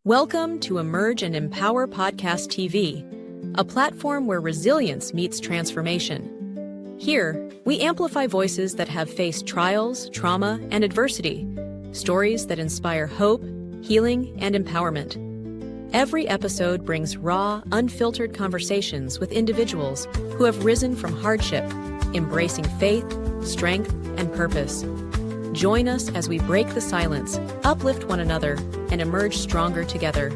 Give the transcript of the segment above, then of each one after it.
Welcome to Emerge and Empower Podcast TV, a platform where resilience meets transformation. Here, we amplify voices that have faced trials, trauma, and adversity, stories that inspire hope, healing, and empowerment. Every episode brings raw, unfiltered conversations with individuals who have risen from hardship, embracing faith, strength, and purpose. Join us as we break the silence, uplift one another, and emerge stronger together.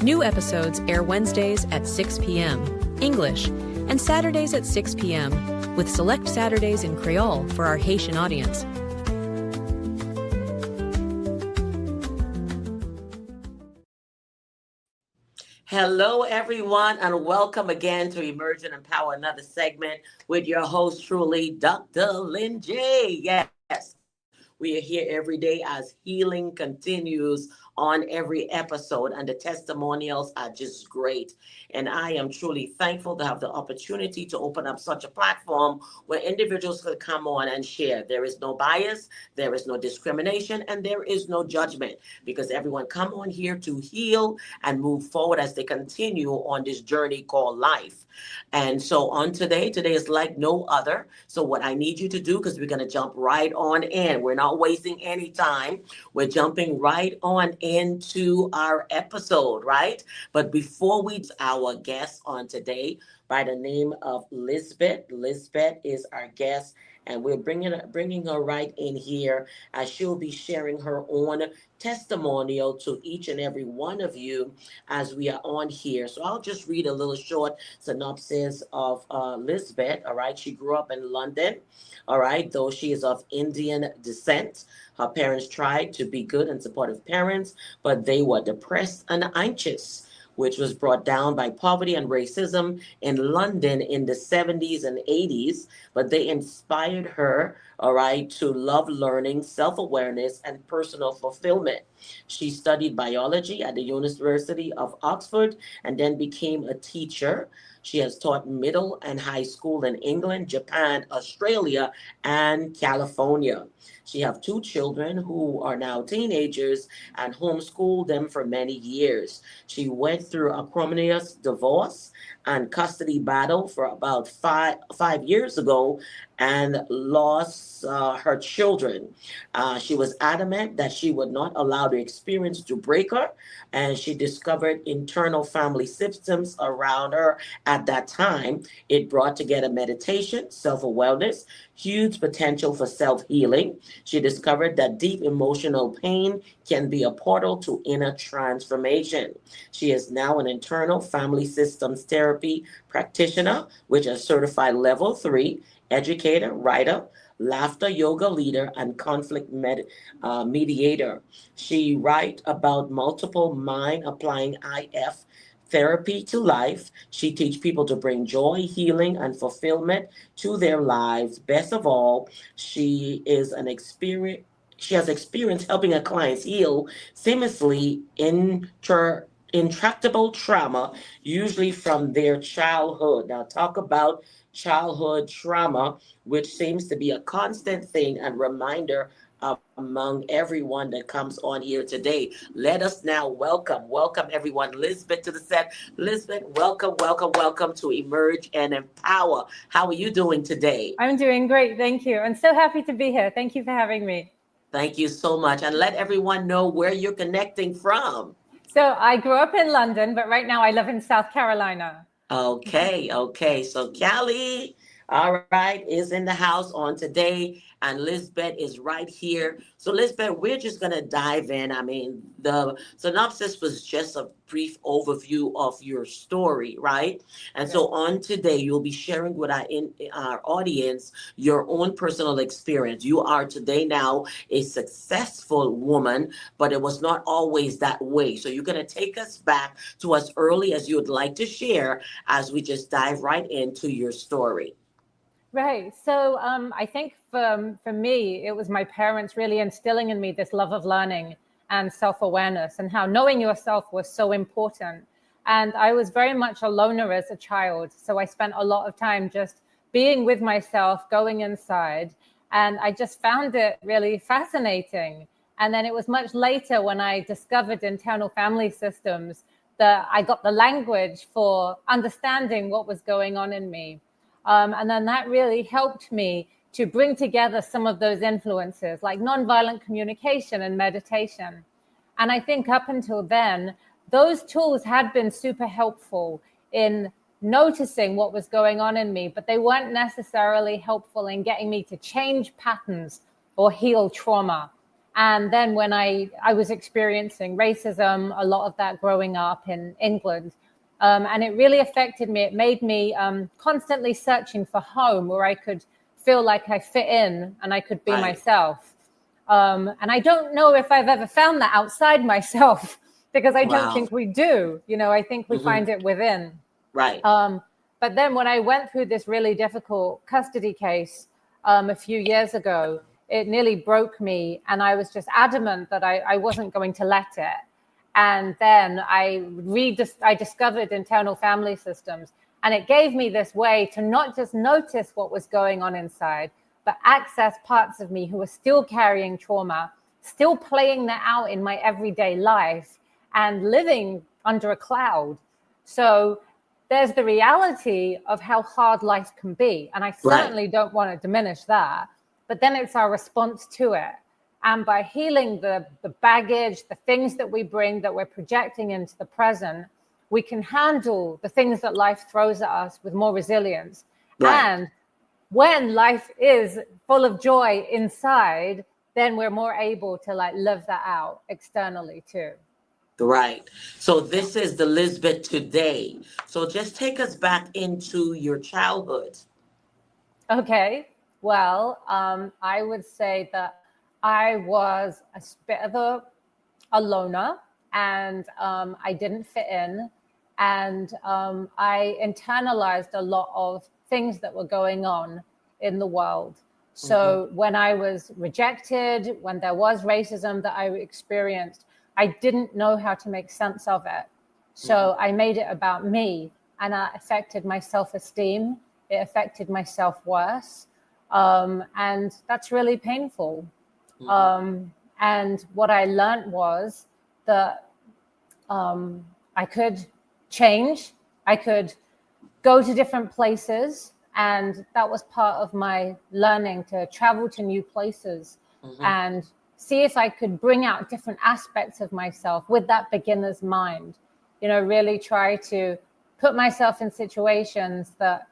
New episodes air Wednesdays at 6 p.m. English and Saturdays at 6 p.m. with select Saturdays in Creole for our Haitian audience. Hello, everyone, and welcome again to Emerge and Empower, another segment with your host, truly, Dr. LinJ. Yes. We are here every day as healing continues on every episode, and the testimonials are just great. And I am truly thankful to have the opportunity to open up such a platform where individuals can come on and share. There is no bias, there is no discrimination, and there is no judgment, because everyone come on here to heal and move forward as they continue on this journey called life. And so on today is like no other. So what I need you to do, because we're going to jump right on in. We're not wasting any time. We're jumping right on into our episode, right? But before we, our guest on today by the name of LizBeth. LizBeth is our guest, and we're bringing her right in here as she'll be sharing her own testimonial to each and every one of you as we are on here. So I'll just read a little short synopsis of LizBeth. All right, she grew up in London. All right, though she is of Indian descent. Her parents tried to be good and supportive parents, but they were depressed and anxious, which was brought down by poverty and racism in London in the 70s and 80s. But they inspired her, all right, to love learning, self-awareness, and personal fulfillment. She studied biology at the University of Oxford and then became a teacher. She has taught middle and high school in England, Japan, Australia, and California. She has 2 children who are now teenagers and homeschooled them for many years. She went through a acrimonious divorce and custody battle for about five years ago and lost her children. She was adamant that she would not allow the experience to break her, and she discovered internal family systems around her at that time. It brought together meditation, self-awareness, huge potential for self-healing. She discovered that deep emotional pain can be a portal to inner transformation. She is now an internal family systems therapy practitioner, which is certified level 3, educator, writer, laughter yoga leader, and conflict mediator. She writes about multiple mind applying IF therapy to life. She teaches people to bring joy, healing, and fulfillment to their lives. Best of all, she has experience helping her clients heal seamlessly intractable trauma, usually from their childhood. Now, talk about childhood trauma, which seems to be a constant thing and reminder among everyone that comes on here today. Let us now welcome everyone, LizBeth to the set. LizBeth, welcome to Emerge and Empower. How are you doing today? I'm doing great, thank you. I'm so happy to be here. Thank you for having me. Thank you so much. And let everyone know where you're connecting from. So I grew up in London, but right now I live in South Carolina. Okay. So Callie, all right, is in the house on today, and LizBeth is right here. So LizBeth, we're just gonna dive in. I mean, the synopsis was just a brief overview of your story, right? And so on today, you'll be sharing with our audience your own personal experience. You are today now a successful woman, but it was not always that way. So you're gonna take us back to as early as you would like to share as we just dive right into your story. Right. So I think for me, it was my parents really instilling in me this love of learning and self-awareness, and how knowing yourself was so important. And I was very much a loner as a child. So I spent a lot of time just being with myself, going inside. And I just found it really fascinating. And then it was much later when I discovered internal family systems that I got the language for understanding what was going on in me. And then that really helped me to bring together some of those influences like nonviolent communication and meditation. And I think up until then, those tools had been super helpful in noticing what was going on in me, but they weren't necessarily helpful in getting me to change patterns or heal trauma. And then when I was experiencing racism, a lot of that growing up in England, and it really affected me. It made me constantly searching for home where I could feel like I fit in and I could be myself. And I don't know if I've ever found that outside myself, because I don't think we do. I think we find it within. Right. But then when I went through this really difficult custody case a few years ago, it nearly broke me. And I was just adamant that I wasn't going to let it. And then I discovered internal family systems. And it gave me this way to not just notice what was going on inside, but access parts of me who were still carrying trauma, still playing that out in my everyday life and living under a cloud. So there's the reality of how hard life can be. And I certainly don't want to diminish that. But then it's our response to it. And by healing the baggage, the things that we bring that we're projecting into the present, we can handle the things that life throws at us with more resilience. And when life is full of joy inside, then we're more able to live that out externally too. Right. So this is the LizBeth today. So just take us back into your childhood. Okay. Well, I would say that I was a bit of a loner, and I didn't fit in. And I internalized a lot of things that were going on in the world. So when I was rejected, when there was racism that I experienced, I didn't know how to make sense of it. So I made it about me, and that affected my self-esteem. It affected my self-worth. And that's really painful. And what I learned was that I could change. I could go to different places. And that was part of my learning, to travel to new places and see if I could bring out different aspects of myself with that beginner's mind. Really try to put myself in situations that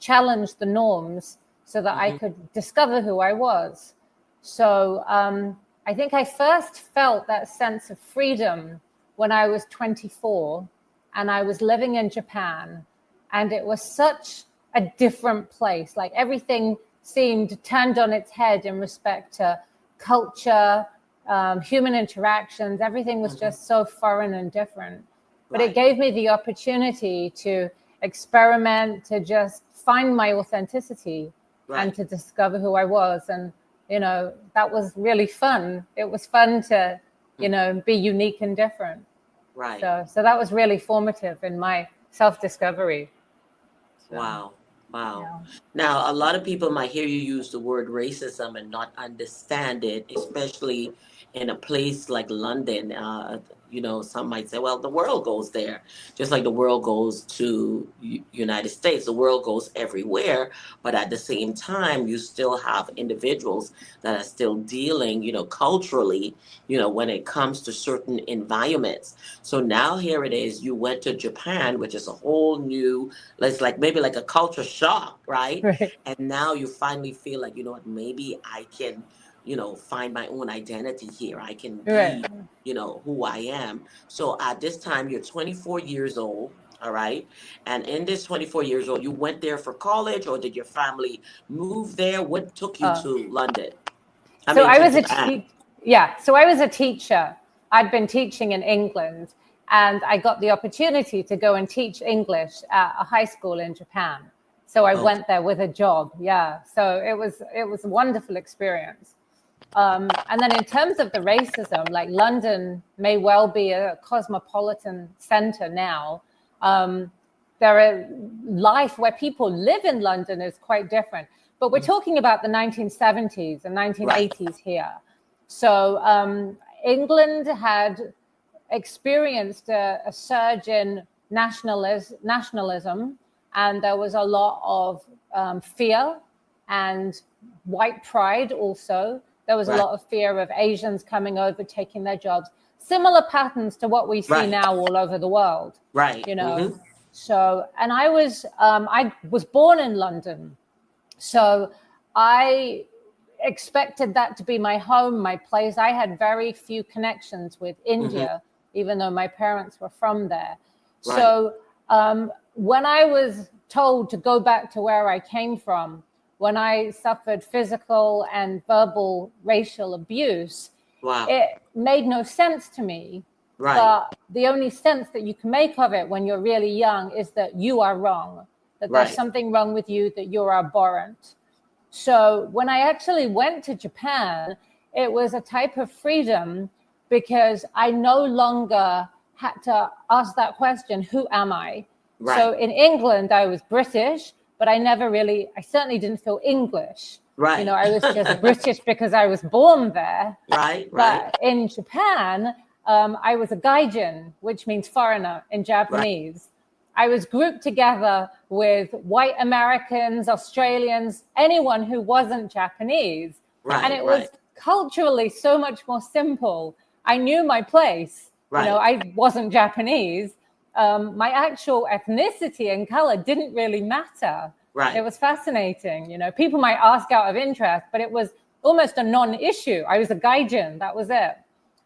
challenge the norms so that I could discover who I was. So I think I first felt that sense of freedom when I was 24 and I was living in Japan, and it was such a different place. Like everything seemed turned on its head in respect to culture, human interactions. Everything was just so foreign and different. But it gave me the opportunity to experiment, to just find my authenticity and to discover who I was. And, that was really fun. It was fun to, be unique and different. Right. So that was really formative in my self-discovery. So, Wow. Yeah. Now, a lot of people might hear you use the word racism and not understand it, especially in a place like London. Some might say, well, the world goes there, just like the world goes to United States. The world goes everywhere. But at the same time, you still have individuals that are still dealing, culturally, when it comes to certain environments. So now here it is, you went to Japan, which is a whole new, it's like maybe like a culture shock, right? Right. And now you finally feel like, maybe I can, find my own identity here. I can be, who I am. So at this time, you're 24 years old. All right. And in this 24 years old, you went there for college, or did your family move there? What took you to London? So I was a teacher. I'd been teaching in England, and I got the opportunity to go and teach English at a high school in Japan. So I went there with a job. Yeah. So it was a wonderful experience. And then in terms of the racism, like London may well be a cosmopolitan center now. Life where people live in London is quite different. But we're talking about the 1970s and 1980s here. So England had experienced a surge in nationalism, and there was a lot of fear and white pride also. There was a lot of fear of Asians coming over, taking their jobs. Similar patterns to what we see now all over the world. Right. You know. So, and I was born in London. So I expected that to be my home, my place. I had very few connections with India, even though my parents were from there. Right. So when I was told to go back to where I came from, when I suffered physical and verbal racial abuse, it made no sense to me. Right. But the only sense that you can make of it when you're really young is that you are wrong, that there's something wrong with you, that you're abhorrent. So when I actually went to Japan, it was a type of freedom because I no longer had to ask that question, who am I? Right. So in England, I was British, but I certainly didn't feel English. Right. You know, I was just British because I was born there. Right. But in Japan, I was a gaijin, which means foreigner in Japanese. Right. I was grouped together with white Americans, Australians, anyone who wasn't Japanese. Right, and it was culturally so much more simple. I knew my place. Right. You know, I wasn't Japanese. My actual ethnicity and color didn't really matter. Right. It was fascinating. You know, people might ask out of interest, but it was almost a non-issue. I was a gaijin. That was it.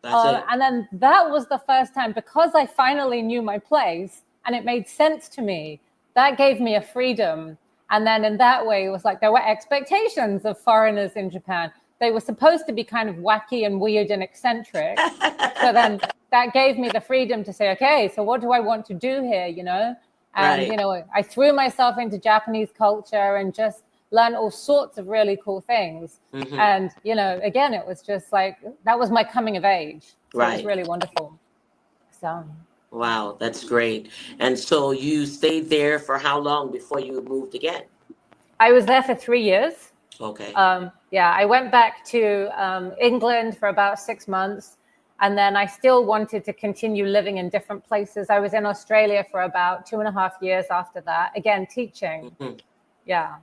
That's it. And then that was the first time, because I finally knew my place and it made sense to me, that gave me a freedom. And then in that way, it was like there were expectations of foreigners in Japan. They were supposed to be kind of wacky and weird and eccentric. So then that gave me the freedom to say, okay, so what do I want to do here, you know? And, you know, I threw myself into Japanese culture and just learned all sorts of really cool things. And, you know, again, it was just like, that was my coming of age. So it was really wonderful. So. Wow, that's great. And so you stayed there for how long before you moved again? I was there for 3 years. Okay. Yeah, I went back to England for about 6 months. And then I still wanted to continue living in different places. I was in Australia for about 2.5 years after that, again, teaching. Yeah.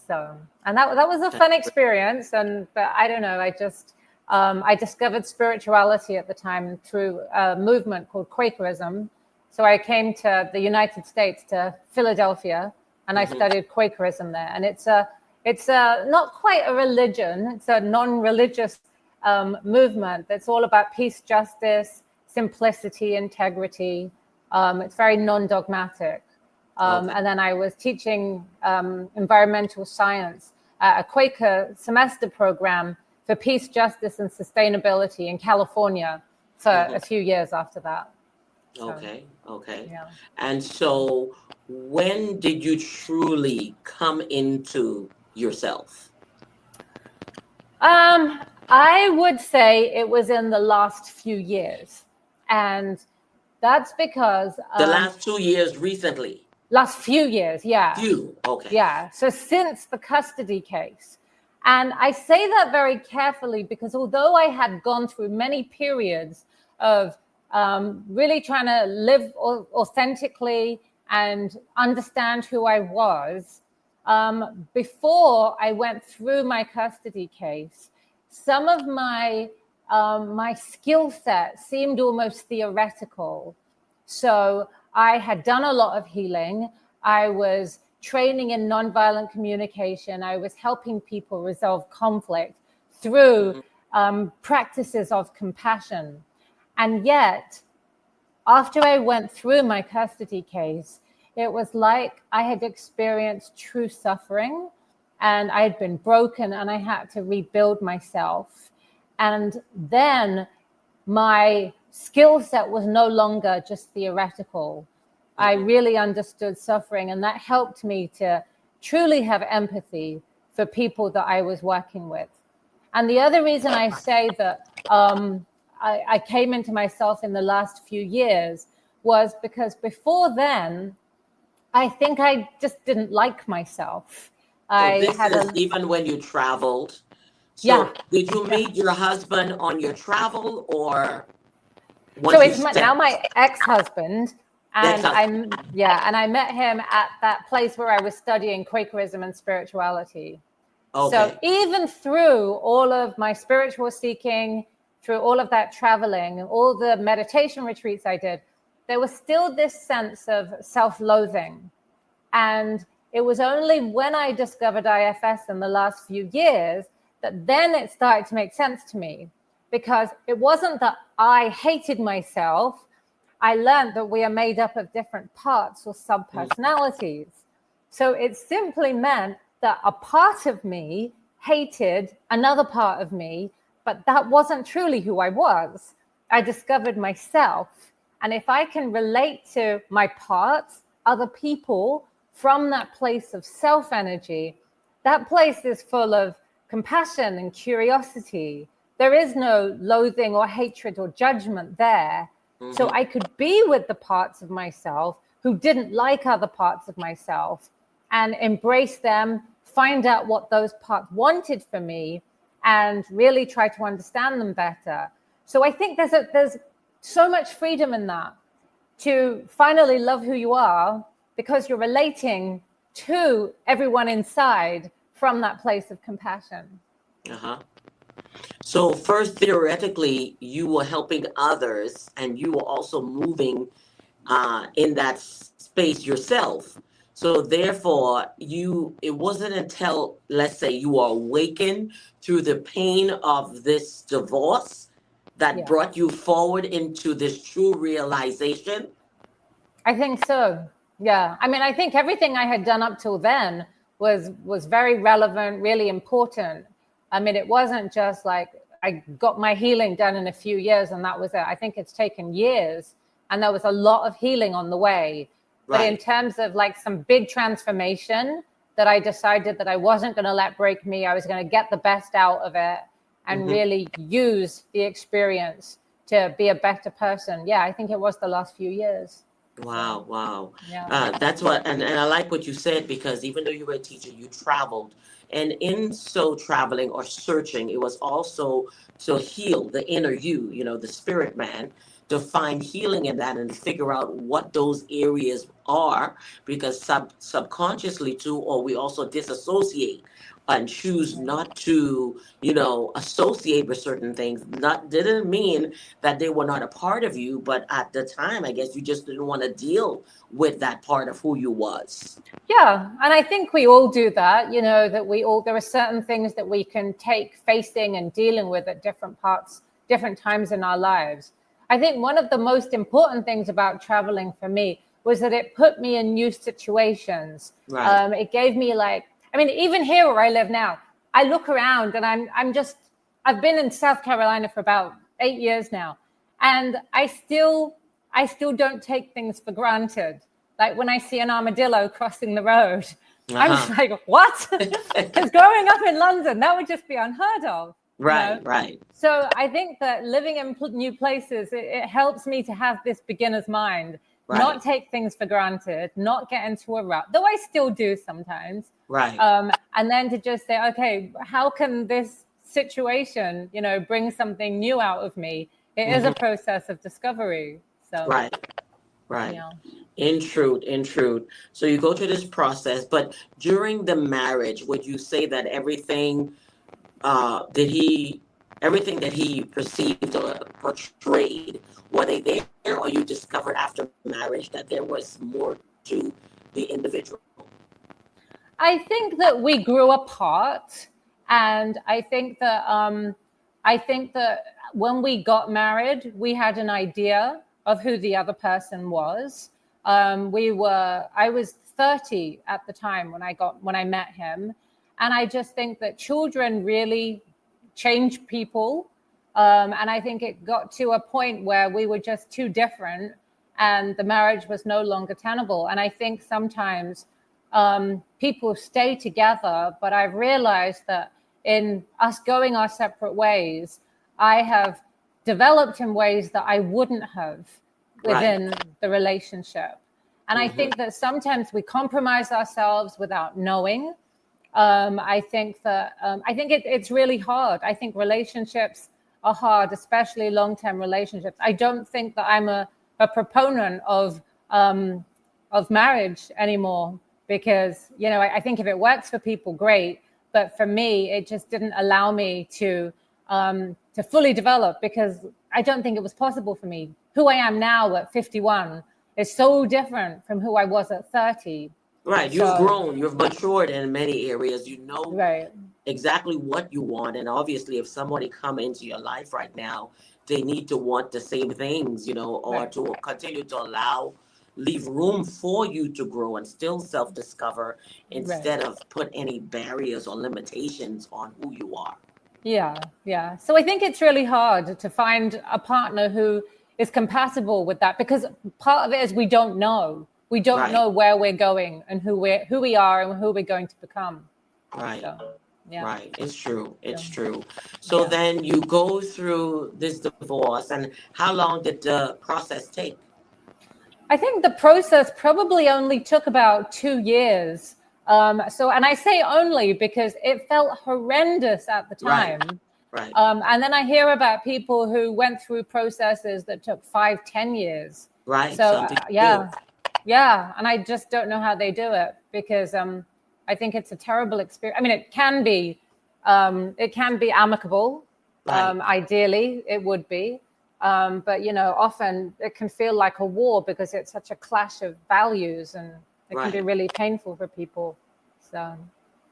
So, and that was a fun experience. But I don't know, I discovered spirituality at the time through a movement called Quakerism. So I came to the United States, to Philadelphia, and I studied Quakerism there. And it's not quite a religion. It's a non-religious movement that's all about peace, justice, simplicity, integrity. It's very non-dogmatic. And then I was teaching environmental science at a Quaker semester program for peace, justice, and sustainability in California for a few years after that. So, okay. Yeah. And so when did you truly come into yourself? I would say it was in the last few years. And that's because... the last 2 years recently? Last few years, yeah. Few, okay. Yeah, so since the custody case. And I say that very carefully because although I had gone through many periods of really trying to live authentically and understand who I was, before I went through my custody case, some of my skill set seemed almost theoretical. So I had done a lot of healing. I was training in nonviolent communication. I was helping people resolve conflict through practices of compassion. And yet, after I went through my custody case, it was like I had experienced true suffering and I had been broken and I had to rebuild myself. And then my skill set was no longer just theoretical. I really understood suffering, and that helped me to truly have empathy for people that I was working with. And the other reason I say that I came into myself in the last few years was because before then, I think I just didn't like myself. Even when you traveled. So did you meet your husband on your travel, or once So you it's stepped? now my ex-husband, and Ex-husband. and I met him at that place where I was studying Quakerism and spirituality. Okay. So even through all of my spiritual seeking, through all of that traveling, all the meditation retreats I did, there was still this sense of self-loathing. And it was only when I discovered IFS in the last few years that then it started to make sense to me, because it wasn't that I hated myself. I learned that we are made up of different parts or sub-personalities. So it simply meant that a part of me hated another part of me, but that wasn't truly who I was. I discovered myself. And if I can relate to my parts, other people, from that place of self-energy, that place is full of compassion and curiosity. There is no loathing or hatred or judgment there. Mm-hmm. So I could be with the parts of myself who didn't like other parts of myself and embrace them, find out what those parts wanted for me, and really try to understand them better. So I think there's so much freedom in that, to finally love who you are, because you're relating to everyone inside from that place of compassion. So first, theoretically, you were helping others, and you were also moving in that space yourself. So therefore, it wasn't until, let's say, you were awakened through the pain of this divorce that brought you forward into this true realization? I think so. Yeah. I mean, I think everything I had done up till then was very relevant, really important. I mean, it wasn't just like I got my healing done in a few years and that was it. I think it's taken years, and there was a lot of healing on the way. But in terms of like some big transformation that I decided that I wasn't going to let break me, I was going to get the best out of it and really use the experience to be a better person. Yeah, I think it was the last few years. Wow, wow. Yeah. That's what, and I like what you said, because even though you were a teacher, you traveled. And in so traveling or searching, it was also to heal the inner you, the spirit man, to find healing in that and to figure out what those areas are, because subconsciously too, or we also disassociate and choose not to, associate with certain things. Didn't mean that they were not a part of you, but at the time, I guess you just didn't want to deal with that part of who you was. Yeah, and I think we all do that, that there are certain things that we can take facing and dealing with at different times in our lives. I think one of the most important things about traveling for me was that it put me in new situations. Right. It gave me even here where I live now, I look around and I've been in South Carolina for about 8 years now, and I still don't take things for granted. Like when I see an armadillo crossing the road, I'm just like, what? Because growing up in London, that would just be unheard of. Right, right. So I think that living in new places, it helps me to have this beginner's mind, not take things for granted, not get into a rut, though I still do sometimes. Right. And then to just say, okay, how can this situation, bring something new out of me? It is a process of discovery. So right. Yeah. In truth. So you go through this process, but during the marriage, would you say that everything that he perceived or portrayed, were they there, or you discovered after marriage that there was more to the individual? I think that we grew apart, and I think that when we got married, we had an idea of who the other person was. I was 30 at the time when I met him, and I just think that children really change people, and I think it got to a point where we were just too different, and the marriage was no longer tenable. And I think sometimes people stay together, but I've realized that in us going our separate ways, I have developed in ways that I wouldn't have within the relationship. And I think that sometimes we compromise ourselves without knowing, I think it's really hard. I think relationships are hard, especially long-term relationships. I don't think that I'm a proponent of marriage anymore, because, you know, I think if it works for people, great. But for me, it just didn't allow me to fully develop, because I don't think it was possible for me. Who I am now at 51 is so different from who I was at 30. Right. You've grown, you've matured in many areas. You know Right. exactly what you want. And obviously, if somebody come into your life right now, they need to want the same things, you know, or Right. to continue to leave room for you to grow and still self-discover, instead of put any barriers or limitations on who you are. Yeah. So I think it's really hard to find a partner who is compatible with that, because part of it is we don't know. We don't Right. know where we're going and who we are and who we're going to become. Right. So, yeah. Right. It's true. It's true. So then you go through this divorce, and how long did the process take? I think the process probably only took about 2 years. And I say only because it felt horrendous at the time. Right. And then I hear about people who went through processes that took 5-10 years. Right. So yeah. And I just don't know how they do it, because I think it's a terrible experience. I mean, it can be amicable. Right. Ideally, it would be. But, you know, often it can feel like a war, because it's such a clash of values, and it can be really painful for people. So,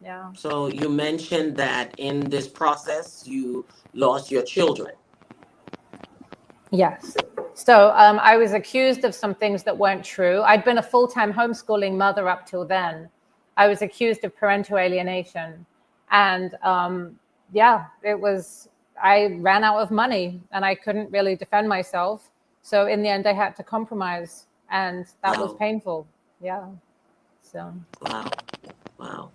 yeah. So you mentioned that in this process, you lost your children. Yes. So I was accused of some things that weren't true. I'd been a full-time homeschooling mother up till then. I was accused of parental alienation. And I ran out of money, and I couldn't really defend myself. So in the end, I had to compromise, and that was painful. Yeah. So. Wow.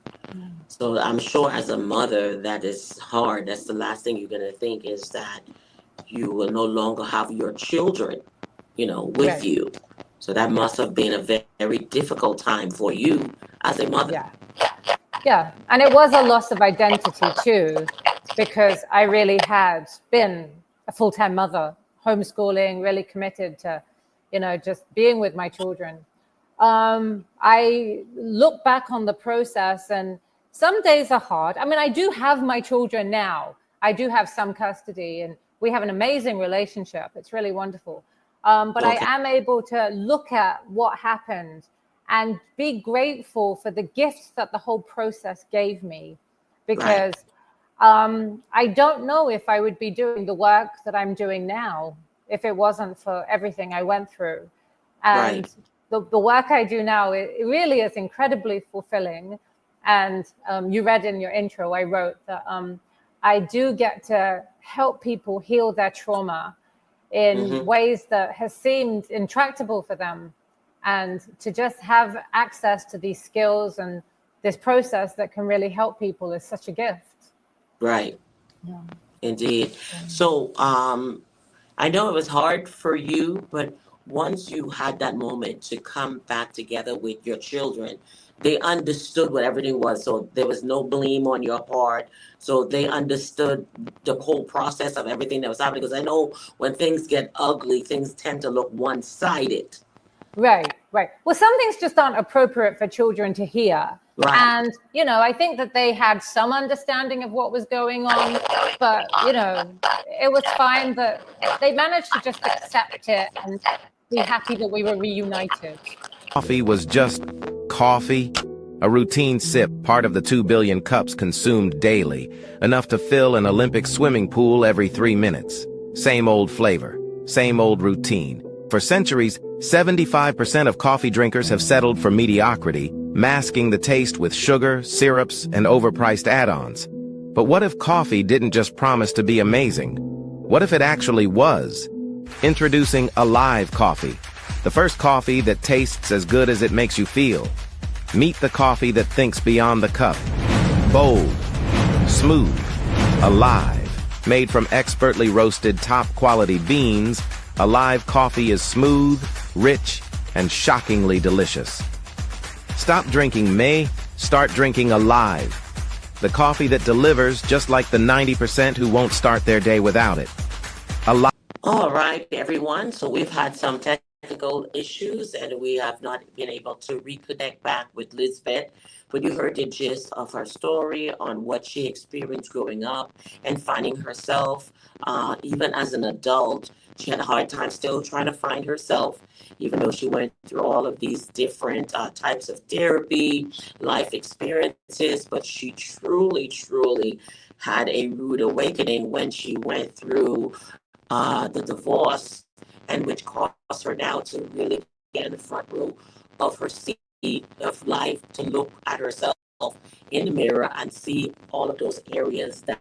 So I'm sure as a mother, that is hard. That's the last thing you're going to think, is that you will no longer have your children, you know, with you. So that must have been a very, very difficult time for you as a mother. Yeah. And it was a loss of identity too, because I really had been a full-time mother, homeschooling, really committed to, you know, just being with my children. I look back on the process, and some days are hard. I mean, I do have my children now. I do have some custody, and we have an amazing relationship. It's really wonderful. But I am able to look at what happened and be grateful for the gifts that the whole process gave me, because I don't know if I would be doing the work that I'm doing now if it wasn't for everything I went through. And the work I do now, it really is incredibly fulfilling. And you read in your intro, I wrote that I do get to help people heal their trauma in ways that has seemed intractable for them. And to just have access to these skills and this process that can really help people is such a gift. Right. Yeah. Indeed. So I know it was hard for you, but once you had that moment to come back together with your children, they understood what everything was. So there was no blame on your part. So they understood the whole process of everything that was happening. Because I know when things get ugly, things tend to look one-sided. Right. Well, some things just aren't appropriate for children to hear. Right. And, you know, I think that they had some understanding of what was going on, but, you know, it was fine that they managed to just accept it and be happy that we were reunited. Coffee was just coffee, a routine sip, part of the 2 billion cups consumed daily, enough to fill an Olympic swimming pool every 3 minutes. Same old flavor, same old routine. For centuries, 75% of coffee drinkers have settled for mediocrity, masking the taste with sugar, syrups, and overpriced add-ons. But what if coffee didn't just promise to be amazing? What if it actually was? Introducing Alive Coffee, the first coffee that tastes as good as it makes you feel. Meet the coffee that thinks beyond the cup. Bold, smooth, alive. Made from expertly roasted top-quality beans, Alive Coffee is smooth, rich, and shockingly delicious. Stop drinking May, start drinking Alive. The coffee that delivers, just like the 90% who won't start their day without it. A lot. All right, everyone. So we've had some technical issues and we have not been able to reconnect back with LizBeth, but you heard the gist of her story on what she experienced growing up and finding herself, even as an adult. She had a hard time still trying to find herself, even though she went through all of these different types of therapy, life experiences, but she truly, truly had a rude awakening when she went through the divorce, and which caused her now to really get in the front row of her seat of life, to look at herself in the mirror and see all of those areas that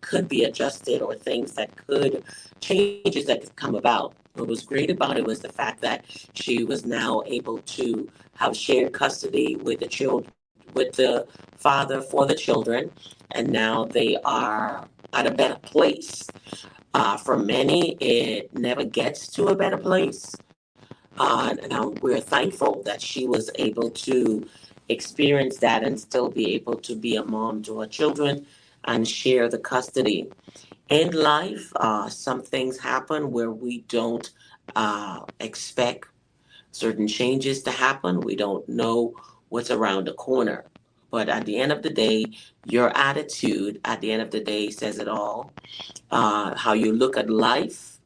could be adjusted, or things that could, changes that could come about. What was great about it was the fact that she was now able to have shared custody with the children, with the father for the children, and now they are at a better place. For many, it never gets to a better place. And we're thankful that she was able to experience that and still be able to be a mom to her children and share the custody. In life, some things happen where we don't expect certain changes to happen. We don't know what's around the corner. But at the end of the day, your attitude at the end of the day says it all. How you look at life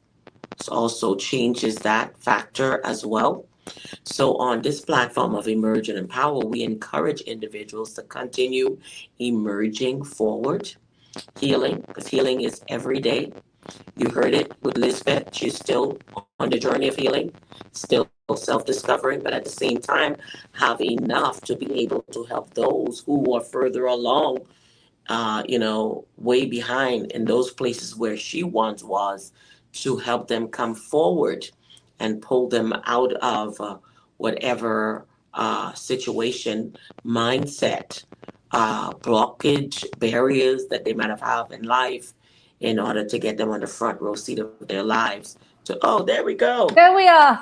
also changes that factor as well. So on this platform of Emerge and Empower, we encourage individuals to continue emerging forward, healing, because healing is every day. You heard it with LizBeth. She's still on the journey of healing, still self-discovering, but at the same time have enough to be able to help those who are further along, way behind in those places where she once was, to help them come forward and pull them out of whatever situation, mindset, blockage, barriers that they might have in life, in order to get them on the front row seat of their lives. Oh, there we go. There we are.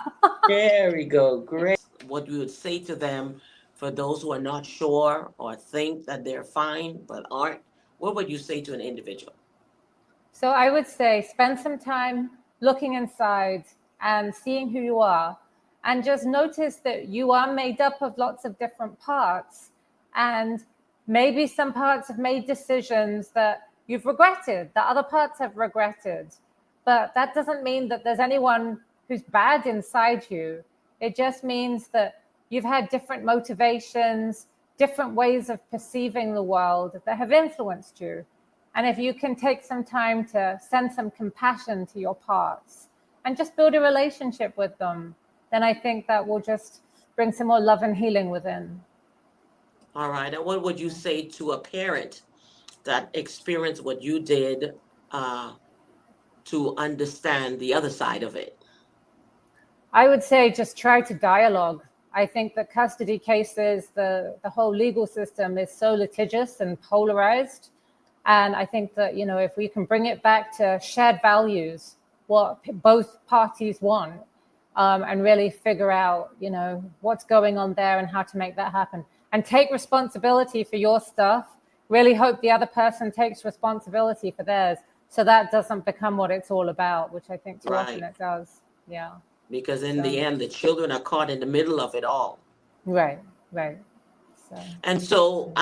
There we go. Great. What we would say to them, for those who are not sure or think that they're fine but aren't, what would you say to an individual? So I would say spend some time looking inside and seeing who you are, and just notice that you are made up of lots of different parts, and maybe some parts have made decisions that you've regretted, that other parts have regretted. But that doesn't mean that there's anyone who's bad inside you. It just means that you've had different motivations, different ways of perceiving the world that have influenced you. And if you can take some time to send some compassion to your parts and just build a relationship with them, then I think that will just bring some more love and healing within. All right. And what would you say to a parent that experienced what you did, to understand the other side of it? I would say just try to dialogue. I think that custody cases, the whole legal system is so litigious and polarized. And I think that, if we can bring it back to shared values, what both parties want, and really figure out, what's going on there and how to make that happen. And take responsibility for your stuff. Really hope the other person takes responsibility for theirs, so that doesn't become what it's all about, which I think too often it does. Yeah. Because in the end, the children are caught in the middle of it all. Right. And so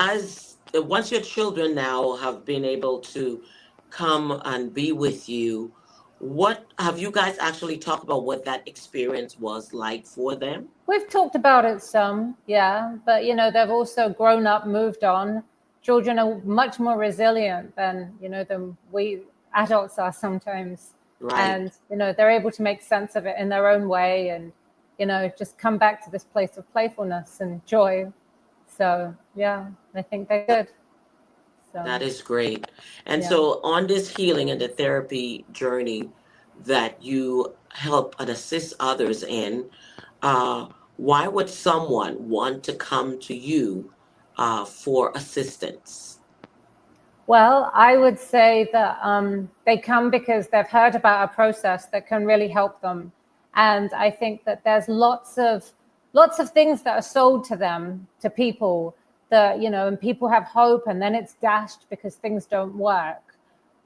once your children now have been able to come and be with you, what have you guys actually talked about what that experience was like for them? We've talked about it some, yeah, but they've also grown up, moved on. Children are much more resilient than we adults are sometimes. Right. And they're able to make sense of it in their own way, and just come back to this place of playfulness and joy. So yeah, I think they're good. So that is great. And so on this healing and the therapy journey that you help and assist others in, why would someone want to come to you for assistance? Well, I would say that they come because they've heard about a process that can really help them. And I think that there's lots of things that are sold to them, to people, that, you know, and people have hope and then it's dashed because things don't work.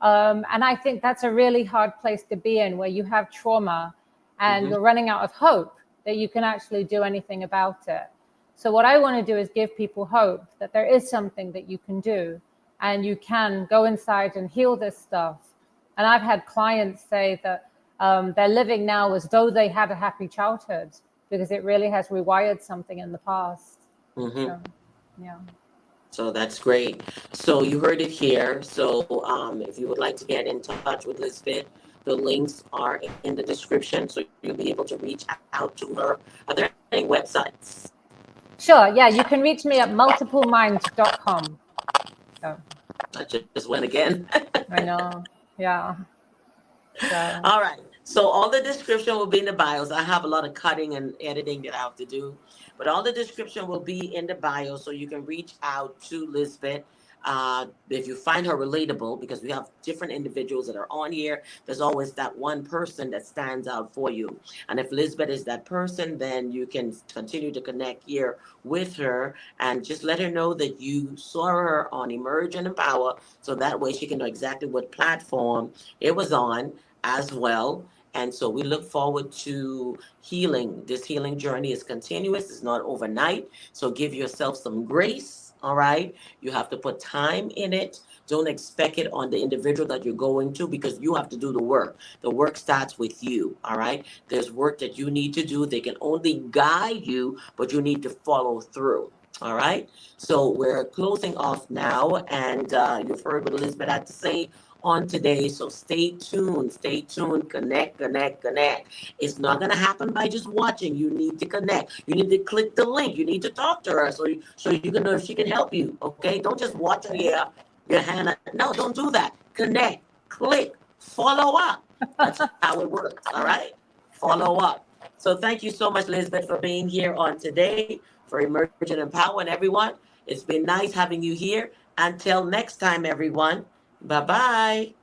And I think that's a really hard place to be in, where you have trauma and you're running out of hope that you can actually do anything about it. So what I want to do is give people hope that there is something that you can do, and you can go inside and heal this stuff. And I've had clients say that they're living now as though they had a happy childhood, because it really has rewired something in the past. So, yeah. So that's great. So you heard it here. So if you would like to get in touch with LizBeth, the links are in the description, so you'll be able to reach out to her. Are there any websites? Sure. Yeah, you can reach me at multiplemind.com. So I just went again. I know. Yeah. So. All right. So all the description will be in the bios. I have a lot of cutting and editing that I have to do, but all the description will be in the bio, so you can reach out to LizBeth. If you find her relatable, because we have different individuals that are on here, there's always that one person that stands out for you. And if LizBeth is that person, then you can continue to connect here with her and just let her know that you saw her on Emerge and Empower, so that way she can know exactly what platform it was on as well. And so we look forward to healing. This healing journey is continuous, it's not overnight. So give yourself some grace, all right? You have to put time in it. Don't expect it on the individual that you're going to, because you have to do the work. The work starts with you, all right? There's work that you need to do. They can only guide you, but you need to follow through. All right. So we're closing off now, and you've heard what LizBeth had to say on today. So stay tuned, connect. It's not going to happen by just watching. You need to connect. You need to click the link. You need to talk to her so you can know if she can help you. Okay. Don't just watch her here, your hand up. No, don't do that. Connect, click, follow up. That's how it works. All right. Follow up. So thank you so much, LizBeth, for being here on today for Emergent Empower. And everyone, it's been nice having you here. Until next time, everyone. Bye-bye.